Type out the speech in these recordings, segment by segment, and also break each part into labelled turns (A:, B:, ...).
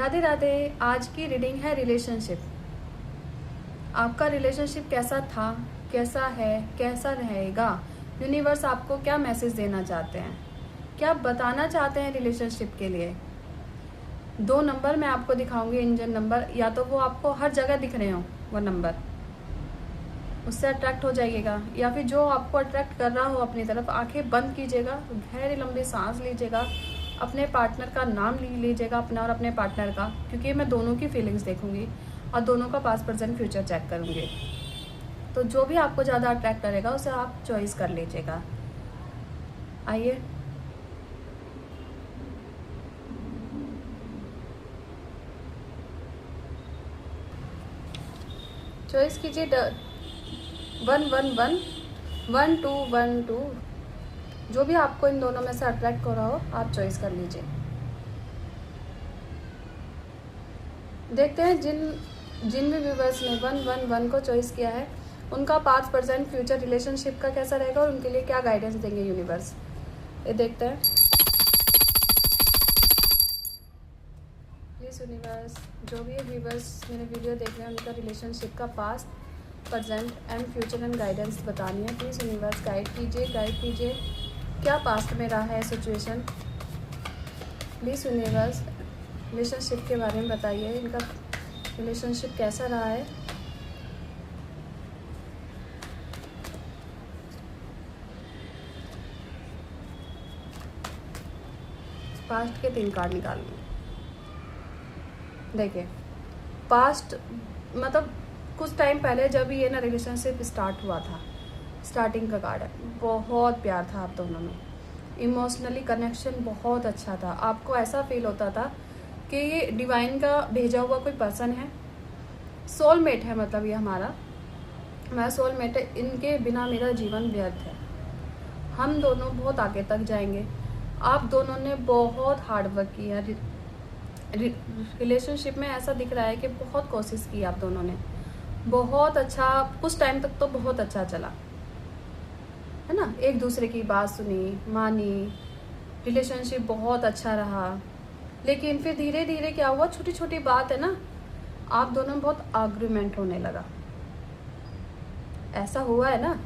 A: राधे राधे। आज की रीडिंग है रिलेशनशिप। आपका रिलेशनशिप कैसा था, कैसा है, कैसा रहेगा? यूनिवर्स आपको क्या मैसेज देना चाहते हैं, क्या बताना चाहते हैं रिलेशनशिप के लिए? 2 नंबर मैं आपको दिखाऊंगी, इंजन नंबर। या तो वो आपको हर जगह दिख रहे हो वो नंबर, उससे अट्रैक्ट हो जाइएगा, या फिर जो आपको अट्रैक्ट कर रहा हो अपनी तरफ, आंखें बंद कीजिएगा, गहरी लंबी सांस लीजिएगा, अपने पार्टनर का नाम लीजिएगा, अपना और अपने पार्टनर का, क्योंकि मैं दोनों की फीलिंग्स देखूंगी और दोनों का पास्ट प्रेजेंट फ्यूचर चेक करूंगी। तो जो भी आपको ज़्यादा अट्रैक्ट करेगा उसे आप चॉइस कर लीजिएगा। आइए, चॉइस कीजिए। 111 1212, जो भी आपको इन दोनों में से अट्रैक्ट हो रहा हो आप चॉइस कर लीजिए। देखते हैं जिन भी व्यूवर्स ने 111 को चॉइस किया है उनका पास्ट प्रेजेंट फ्यूचर रिलेशनशिप का कैसा रहेगा और उनके लिए क्या गाइडेंस देंगे यूनिवर्स। ये देखते हैं। प्लीज़ यूनिवर्स, जो भी व्यूवर्स मेरे वीडियो देख रहे हैं उनका रिलेशनशिप का past present and future and guidance बतानी है। प्लीज़ यूनिवर्स गाइड कीजिए क्या पास्ट में रहा है सिचुएशन। प्लीज़ यूनिवर्स रिलेशनशिप के बारे में बताइए, इनका रिलेशनशिप कैसा रहा है। पास्ट के 3 कार्ड निकाल लिए। देखिए, पास्ट मतलब कुछ टाइम पहले जब ये ना रिलेशनशिप स्टार्ट हुआ था, स्टार्टिंग का कार्ड है। बहुत प्यार था आप दोनों में, इमोशनली कनेक्शन बहुत अच्छा था। आपको ऐसा फील होता था कि ये डिवाइन का भेजा हुआ कोई पर्सन है, सोलमेट है, मतलब ये हमारा सोलमेट है। इनके बिना मेरा जीवन व्यर्थ है। हम दोनों बहुत आगे तक जाएंगे। आप दोनों ने बहुत हार्ड वर्क किया। रिलेशनशिप में ऐसा दिख रहा है कि बहुत कोशिश की आप दोनों ने, बहुत अच्छा, कुछ टाइम तक तो बहुत अच्छा चला है ना। एक दूसरे की बात सुनी, मानी, रिलेशनशिप बहुत अच्छा रहा। लेकिन फिर धीरे धीरे क्या हुआ, छोटी छोटी बात है ना, आप दोनों में बहुत आर्ग्यूमेंट होने लगा। ऐसा हुआ है ना,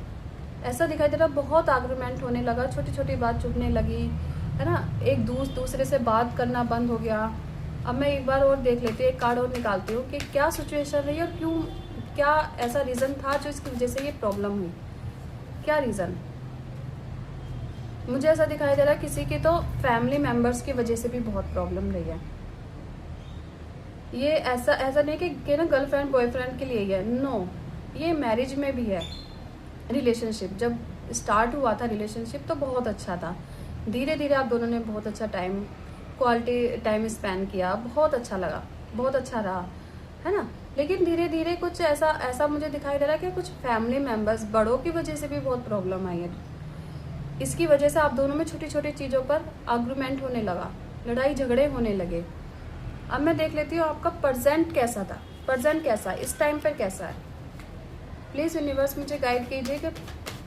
A: ऐसा दिखाई दे रहा, बहुत आर्ग्यूमेंट होने लगा, छोटी छोटी बात चुभने लगी है ना। एक दूसरे से बात करना बंद हो गया। अब मैं एक बार और देख लेती हूँ, एक कार्ड और निकालती हूँ कि क्या सिचुएशन रही और क्यों, क्या ऐसा रीज़न था जो इसकी वजह से ये प्रॉब्लम हुई, क्या रीज़न। मुझे ऐसा दिखाई दे रहा है किसी की तो फैमिली मेंबर्स की वजह से भी बहुत प्रॉब्लम रही है। ये ऐसा नहीं कि ना गर्लफ्रेंड बॉयफ्रेंड के लिए ही है, नो, ये मैरिज में भी है। रिलेशनशिप जब स्टार्ट हुआ था रिलेशनशिप तो बहुत अच्छा था। धीरे धीरे आप दोनों ने बहुत अच्छा टाइम, क्वालिटी टाइम स्पेंड किया, बहुत अच्छा लगा, बहुत अच्छा रहा है ना। लेकिन धीरे धीरे कुछ ऐसा मुझे दिखाई दे रहा है कि कुछ फैमिली मेंबर्स, बड़ों की वजह से भी बहुत प्रॉब्लम आई है। इसकी वजह से आप दोनों में छोटी छोटी चीज़ों पर आर्गुमेंट होने लगा, लड़ाई झगड़े होने लगे। अब मैं देख लेती हूँ आपका प्रेजेंट कैसा था, प्रेजेंट कैसा इस टाइम पर कैसा है। प्लीज़ यूनिवर्स मुझे गाइड कीजिए कि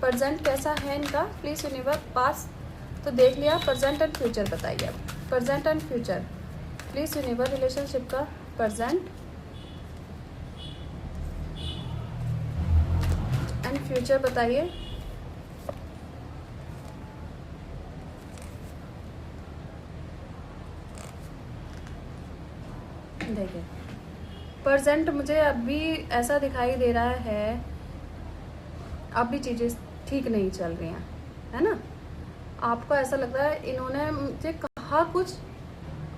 A: प्रेजेंट कैसा है इनका। प्लीज़ यूनिवर्स, पास तो देख लिया, प्रेजेंट एंड फ्यूचर बताइए। अब present and future, please universe relationship का प्रेजेंट एंड फ्यूचर बताइए। देखिए, प्रेजेंट मुझे अभी ऐसा दिखाई दे रहा है, अभी चीज़ें ठीक नहीं चल रही हैं, है ना। आपको ऐसा लग रहा है इन्होंने मुझे कहा कुछ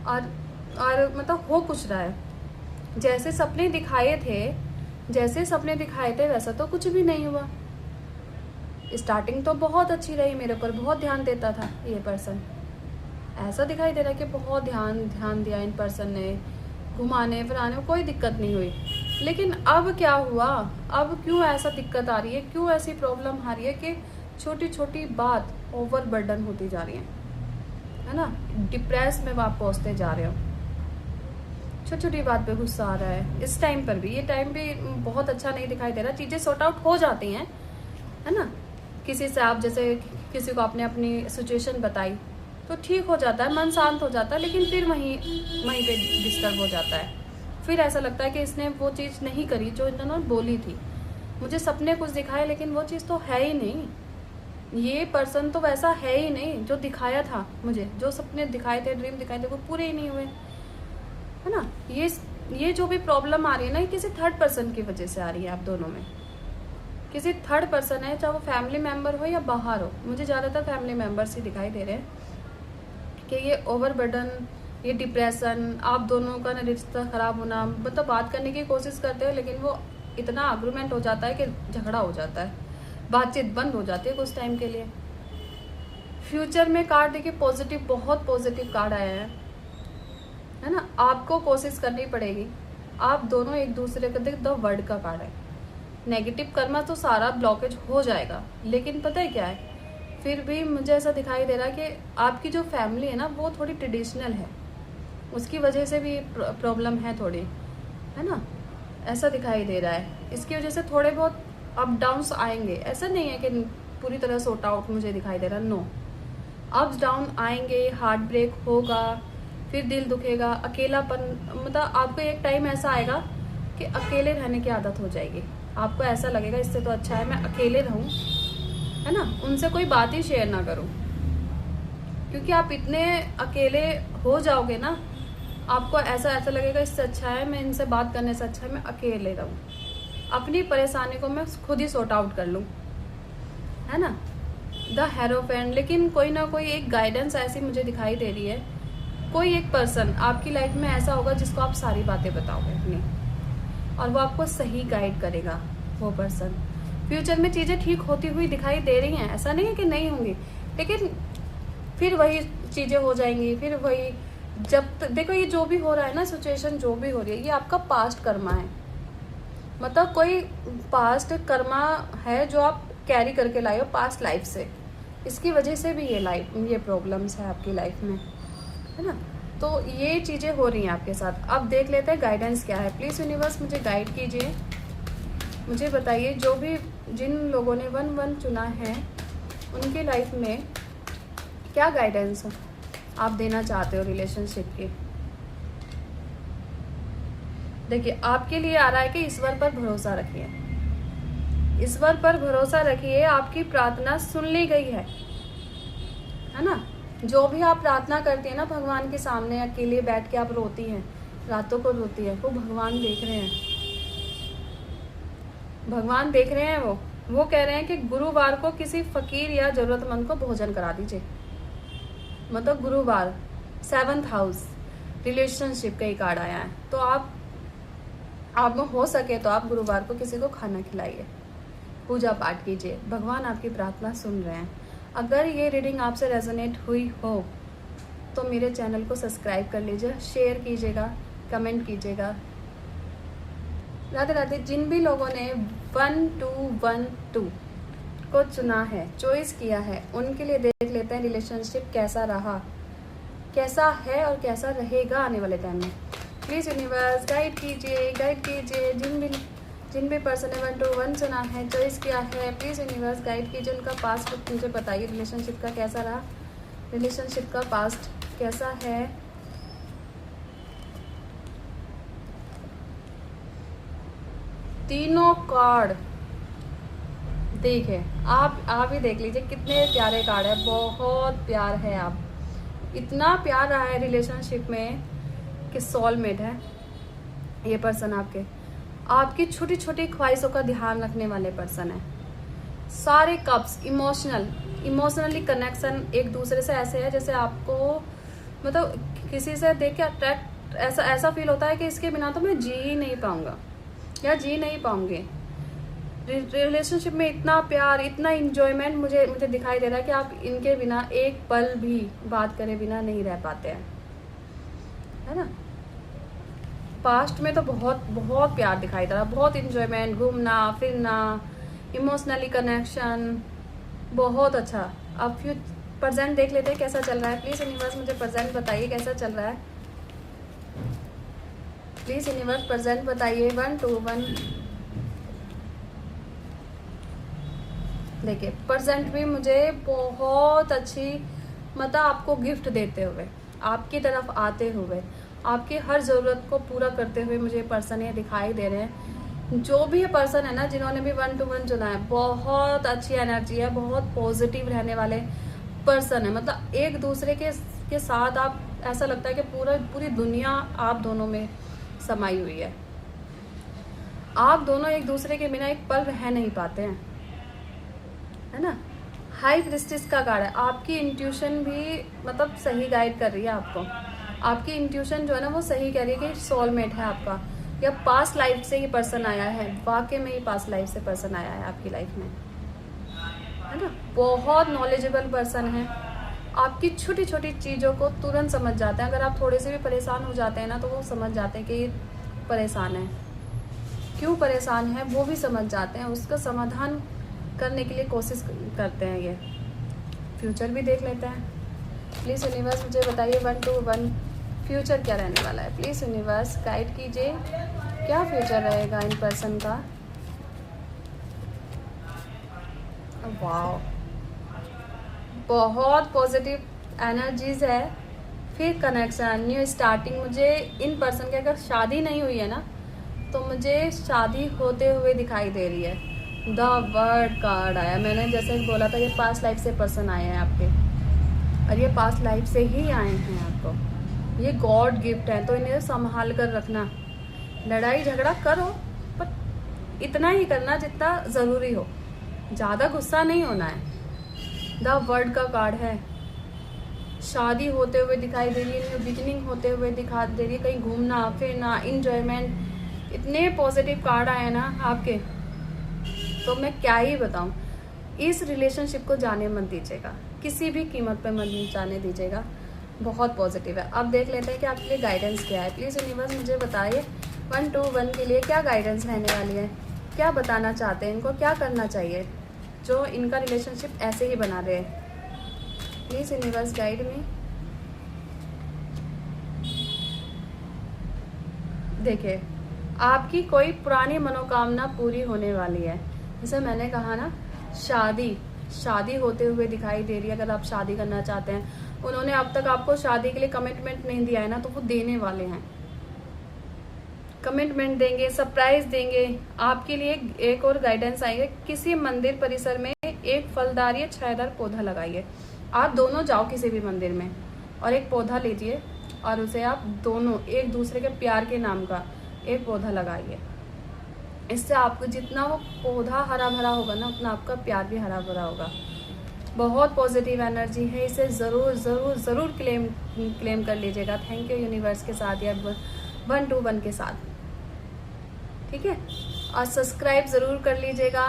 A: और मतलब हो कुछ रहा है। जैसे सपने दिखाए थे वैसा तो कुछ भी नहीं हुआ। स्टार्टिंग तो बहुत अच्छी रही, मेरे ऊपर बहुत ध्यान देता था ये पर्सन। ऐसा दिखाई दे रहा है कि बहुत ध्यान दिया इन पर्सन ने, घुमाने फिराने में कोई दिक्कत नहीं हुई। लेकिन अब क्या हुआ, अब क्यों ऐसा दिक्कत आ रही है, क्यों ऐसी प्रॉब्लम आ रही है कि छोटी छोटी बात ओवर बर्डन होती जा रही है ना। डिप्रेस में आप पहुंचते जा रहे हो, छोटी छोटी बात पे गुस्सा आ रहा है। इस टाइम पर भी, ये टाइम भी बहुत अच्छा नहीं दिखाई दे रहा। चीज़ें सॉर्ट आउट हो जाती हैं, है ना। किसी से आप जैसे किसी को आपने अपनी सिचुएशन बताई तो ठीक हो जाता है, मन शांत हो जाता है, लेकिन फिर वहीं वहीं पे डिस्टर्ब हो जाता है। फिर ऐसा लगता है कि इसने वो चीज़ नहीं करी जो इन्होंने बोली थी। मुझे सपने कुछ दिखाए लेकिन वो चीज़ तो है ही नहीं, ये पर्सन तो वैसा है ही नहीं जो दिखाया था मुझे। जो सपने दिखाए थे, ड्रीम दिखाए थे, वो पूरे ही नहीं हुए, है ना। ये जो भी प्रॉब्लम आ रही है ना, ये किसी थर्ड पर्सन की वजह से आ रही है। आप दोनों में किसी थर्ड पर्सन है, चाहे वो फैमिली मेम्बर हो या बाहर हो। मुझे ज़्यादातर फैमिली मेम्बर्स ही दिखाई दे रहे हैं कि ये ओवरबर्डन, ये डिप्रेशन, आप दोनों का ना रिश्ता ख़राब होना। मतलब बात करने की कोशिश करते हो लेकिन वो इतना आर्गुमेंट हो जाता है कि झगड़ा हो जाता है, बातचीत बंद हो जाती है कुछ टाइम के लिए। फ्यूचर में कार्ड देखिए पॉजिटिव, बहुत पॉजिटिव कार्ड आया है ना। आपको कोशिश करनी पड़ेगी, आप दोनों एक दूसरे का, देख द वर्ड का कार्ड है। नेगेटिव कर्मा तो सारा ब्लॉकेज हो जाएगा, लेकिन पता है क्या है, फिर भी मुझे ऐसा दिखाई दे रहा है कि आपकी जो फैमिली है ना वो थोड़ी ट्रेडिशनल है, उसकी वजह से भी प्रॉब्लम है थोड़ी, है ना। ऐसा दिखाई दे रहा है, इसकी वजह से थोड़े बहुत अप डाउन्स आएंगे। ऐसा नहीं है कि पूरी तरह सॉर्ट आउट मुझे दिखाई दे रहा, नो। अप्स डाउन आएंगे, हार्ट ब्रेक होगा, फिर दिल दुखेगा, अकेलापन, मतलब आपको एक टाइम ऐसा आएगा कि अकेले रहने की आदत हो जाएगी। आपको ऐसा लगेगा इससे तो अच्छा है मैं अकेले रहूं, है ना, उनसे कोई बात ही शेयर ना करूं, क्योंकि आप इतने अकेले हो जाओगे ना, आपको ऐसा लगेगा इससे अच्छा है मैं इनसे बात करने से अच्छा है मैं अकेले रहूं, अपनी परेशानी को मैं खुद ही सॉर्ट आउट कर लूं, है ना। द हेरोफेंट, लेकिन कोई ना कोई एक गाइडेंस ऐसी मुझे दिखाई दे रही है। कोई एक पर्सन आपकी लाइफ में ऐसा होगा जिसको आप सारी बातें बताओगे अपनी, और वो आपको सही गाइड करेगा। वो पर्सन फ्यूचर में चीज़ें ठीक होती हुई दिखाई दे रही हैं, ऐसा नहीं है कि नहीं होंगी, लेकिन फिर वही चीज़ें हो जाएंगी, फिर वही। जब देखो ये जो भी हो रहा है ना, सिचुएशन जो भी हो रही है, ये आपका पास्ट कर्मा है। मतलब कोई पास्ट कर्मा है जो आप कैरी करके लाए हो पास्ट लाइफ से, इसकी वजह से भी ये प्रॉब्लम्स है आपकी लाइफ में, है ना। तो ये चीज़ें हो रही हैं आपके साथ। अब देख लेते हैं गाइडेंस क्या है। प्लीज़ यूनिवर्स मुझे गाइड कीजिए, मुझे बताइए जो भी जिन लोगों ने 1-1 चुना है उनकी लाइफ में क्या गाइडेंस आप देना चाहते हो रिलेशनशिप की। देखिए आपके लिए आ रहा है कि ईश्वर पर भरोसा रखिए, ईश्वर पर भरोसा रखिए, आपकी प्रार्थना सुन ली गई है ना। जो भी आप प्रार्थना करती है ना भगवान के सामने, अकेले बैठ के आप रोती हैं, रातों को रोती है, वो भगवान देख रहे हैं, भगवान देख रहे हैं। वो कह रहे हैं कि गुरुवार को किसी फकीर या जरूरतमंद को भोजन करा दीजिए। मतलब गुरुवार, 7th हाउस, रिलेशनशिप का ही कार्ड आया है। तो आप हो सके तो आप गुरुवार को किसी को खाना खिलाइए, पूजा पाठ कीजिए, भगवान आपकी प्रार्थना सुन रहे हैं। अगर ये रीडिंग आपसे रेजोनेट हुई हो तो मेरे चैनल को सब्सक्राइब कर लीजिए, शेयर कीजिएगा, कमेंट कीजिएगा। राधे राधे। जिन भी लोगों ने 1212 को चुना है, चॉइस किया है, उनके लिए देख लेते हैं रिलेशनशिप कैसा रहा, कैसा है और कैसा रहेगा आने वाले टाइम में। प्लीज़ यूनिवर्स गाइड कीजिए। जिन भी पर्सन ने 1-1 चुना है, चॉइस किया है, प्लीज़ यूनिवर्स गाइड कीजिए। उनका पास्ट मुझे बताइए, रिलेशनशिप का कैसा रहा, रिलेशनशिप का पास्ट कैसा है। तीनों कार्ड देखिए, आप ही देख लीजिए कितने प्यारे कार्ड है, बहुत प्यार है। आप इतना प्यार रहा है रिलेशनशिप में कि सोलमेट है ये पर्सन, आपकी छोटी छोटी ख्वाहिशों का ध्यान रखने वाले पर्सन है। सारे कप्स, इमोशनली कनेक्शन एक दूसरे से ऐसे है जैसे आपको मतलब किसी से देख के अट्रैक्ट ऐसा फील होता है कि इसके बिना तो मैं जी ही नहीं पाऊंगा या जी नहीं पाऊंगी। रिलेशनशिप में इतना प्यार, इतना इंजॉयमेंट मुझे दिखाई दे रहा है कि आप इनके बिना एक पल भी बात करे बिना नहीं रह पाते हैं, है ना। पास्ट में तो बहुत बहुत प्यार दिखाई दे रहा, बहुत इंजॉयमेंट, घूमना फिरना, इमोशनली कनेक्शन, बहुत अच्छा। अब प्रेजेंट देख लेते हैं कैसा चल रहा है। प्लीज़ यूनिवर्स मुझे प्रेजेंट बताइए कैसा चल रहा है। प्लीज़ यूनिवर्स प्रेजेंट बताइए। 1-2-1 देखिए प्रेजेंट भी मुझे बहुत अच्छी मतलब आपको गिफ्ट देते हुए, आपकी तरफ आते हुए, आपकी हर ज़रूरत को पूरा करते हुए मुझे पर्सन ये दिखाई दे रहे हैं। जो भी ये पर्सन है ना, जिन्होंने भी 1 to 1 चुना है, बहुत अच्छी एनर्जी है, बहुत पॉजिटिव रहने वाले पर्सन है। मतलब एक दूसरे के साथ आप, ऐसा लगता है कि पूरी दुनिया आप दोनों में समाई हुई है। आप दोनों एक दूसरे के बिना एक पल रह नहीं पाते हैं, है ना। हाई प्रिस्टिस का कार्ड है। आपकी इंट्यूशन भी मतलब सही गाइड कर रही है आपको। आपकी इंट्यूशन जो है ना वो सही कह रही है कि सोलमेट है आपका, या पास्ट लाइफ से ये पर्सन आया है। वाकई में ही पास्ट लाइफ से पर्सन आया है आपकी लाइफ में, है ना। बहुत नॉलेजेबल पर्सन है। आपकी छोटी छोटी चीज़ों को तुरंत समझ जाते हैं। अगर आप थोड़े से भी परेशान हो जाते हैं ना, तो वो समझ जाते हैं कि ये परेशान है, क्यों परेशान है वो भी समझ जाते हैं। उसका समाधान करने के लिए कोशिश करते हैं ये। फ्यूचर भी देख लेते हैं। प्लीज़ यूनिवर्स मुझे बताइए 1 to 1 फ्यूचर क्या रहने वाला है। प्लीज़ यूनिवर्स गाइड कीजिए, क्या फ्यूचर रहेगा इन पर्सन का। वाओ, बहुत पॉजिटिव एनर्जीज है। फिर कनेक्शन, न्यू स्टार्टिंग। मुझे इन पर्सन की अगर शादी नहीं हुई है ना, तो मुझे शादी होते हुए दिखाई दे रही है। द वर्ड कार्ड आया। मैंने जैसे बोला था, ये पास्ट लाइफ से पर्सन आए हैं आपके, और ये पास्ट लाइफ से ही आए हैं आपको। ये गॉड गिफ्ट है, तो इन्हें संभाल कर रखना। लड़ाई झगड़ा करो, पर इतना ही करना जितना ज़रूरी हो, ज़्यादा गुस्सा नहीं होना है। द वर्ड का कार्ड है। शादी होते हुए दिखाई दे रही है, न्यू बिगिनिंग होते हुए दिखा दे रही है, कहीं घूमना फिरना, इंजॉयमेंट। इतने पॉजिटिव कार्ड आए हैं ना आपके, तो मैं क्या ही बताऊं। इस रिलेशनशिप को जाने मत दीजिएगा, किसी भी कीमत पर मत जाने दीजिएगा। बहुत पॉजिटिव है। अब देख लेते हैं कि आपके लिए गाइडेंस क्या है। प्लीज़ यूनिवर्स मुझे बताइए 1 to 1 के लिए क्या गाइडेंस रहने वाली है, क्या बताना चाहते हैं, इनको क्या करना चाहिए जो इनका रिलेशनशिप ऐसे ही बना रहे। Please universe guide me. देखिए, आपकी कोई पुरानी मनोकामना पूरी होने वाली है। जैसे मैंने कहा ना, शादी होते हुए दिखाई दे रही है। अगर आप शादी करना चाहते हैं, उन्होंने अब तक आपको शादी के लिए कमिटमेंट नहीं दिया है ना, तो वो देने वाले हैं। कमिटमेंट देंगे, सरप्राइज देंगे। आपके लिए एक और गाइडेंस आएगा। किसी मंदिर परिसर में एक फलदार या छायादार पौधा लगाइए। आप दोनों जाओ किसी भी मंदिर में और एक पौधा लीजिए, और उसे आप दोनों एक दूसरे के प्यार के नाम का एक पौधा लगाइए। इससे आपको जितना वो पौधा हरा भरा होगा ना, उतना आपका प्यार भी हरा भरा होगा। बहुत पॉजिटिव एनर्जी है। इसे ज़रूर ज़रूर ज़रूर क्लेम कर लीजिएगा। थैंक यू यूनिवर्स के साथ या 1 to 1 के साथ, ठीक है। और सब्सक्राइब ज़रूर कर लीजिएगा।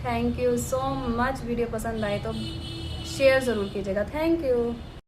A: Thank you so much. Video पसंद आए तो शेयर ज़रूर कीजिएगा। Thank you.